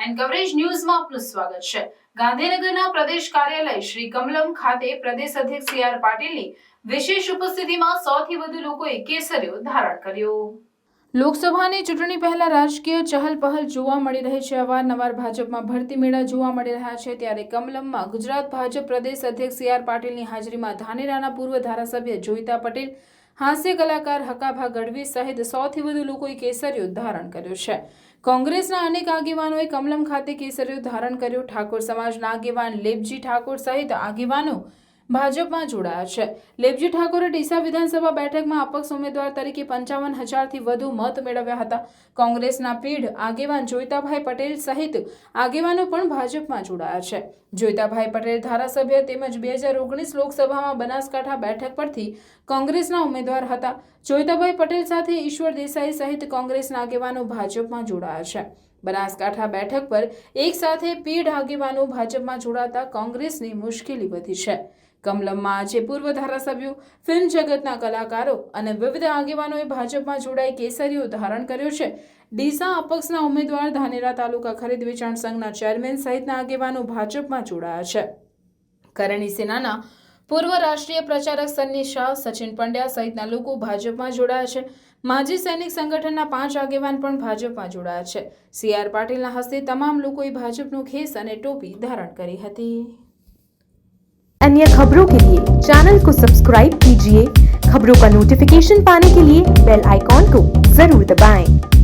And coverage ન્યૂઝમાં આપનું સ્વાગત છે। ગાંધીનગરના પ્રદેશ કાર્યાલય શ્રી કમલમ ખાતે પ્રદેશ અધ્યક્ષ સી આર પાટીલની વિશેષ ઉપસ્થિતિમાં 100 થી વધુ લોકોએ કેસરીઓ ધારણ કર્યો। લોકસભાની ચૂંટણી પહેલા રાજકીય ચહલપહલ જોવા મળી રહી છે। અવારનવાર ભાજપમાં ભરતી મેળા જોવા મળી રહ્યા છે, ત્યારે કમલમમાં ગુજરાત ભાજપ પ્રદેશ અધ્યક્ષ સી આર પાટીલની હાજરીમાં ધાનેરાના પૂર્વ ધારાસભ્ય જોઈતા પટેલ, હાસ્ય કલાકાર હકાભા ગઢવી સહિત 100 થી વધુ લોકોએ કેસરીઓ ધારણ કર્યો છે। કોંગ્રેસના અનેક આગેવાનોએ કમલમ ખાતે કેસરીઓ ધારણ કર્યો। ઠાકોર સમાજના આગેવાન લેબજી ઠાકોર સહિત આગેવાનો ભાજપમાં જોડાયા છે। લેબજી ઠાકોરે ડીસા વિધાનસભા બેઠકમાં અપક્ષ ઉમેદવાર તરીકે 55,000 થી વધુ મત મેળવ્યા હતા। કોંગ્રેસના પીઢ આગેવાન જોઈતાભાઈ પટેલ સહિત આગેવાનો પણ ભાજપમાં જોડાયા છે। જોઈતાભાઈ પટેલ ધારાસભ્ય તેમજ 2019 લોકસભામાં બનાસકાંઠા બેઠક પરથી કોંગ્રેસના ઉમેદવાર હતા। જોઈતાભાઈ પટેલ સાથે ઈશ્વર દેસાઈ સહિત કોંગ્રેસના આગેવાનો ભાજપમાં જોડાયા છે। બનાસકાંઠા બેઠક પર એક સાથે પીઢ આગેવાનો ભાજપમાં જોડાતા કોંગ્રેસની મુશ્કેલી વધી છે। કમલમમાં આજે પૂર્વ ધારાસભ્યો, ફિલ્મ જગતના કલાકારો અને વિવિધ આગેવાનોએ ભાજપમાં જોડાઈ કેસરીઓ ધારણ કર્યો છે। ડીસા અપક્ષના ઉમેદવાર, ધાનેરા તાલુકા ખરીદ વેચાણ સંઘના ચેરમેન સહિતના આગેવાનો ભાજપમાં જોડાયા છે। કરણી સેનાના પૂર્વ રાષ્ટ્રીય પ્રચારક સન્ની શાહ, સચિન પંડ્યા સહિતના લોકો ભાજપમાં જોડાયા છે। માજી સૈનિક સંગઠનના 5 આગેવાન પણ ભાજપમાં જોડાયા છે। સી આર પાટીલના હસ્તે તમામ લોકોએ ભાજપનો ખેસ અને ટોપી ધારણ કરી હતી। अन्य खबरों के लिए चैनल को सब्सक्राइब कीजिए। खबरों का नोटिफिकेशन पाने के लिए बेल आइकॉन को जरूर दबाएं।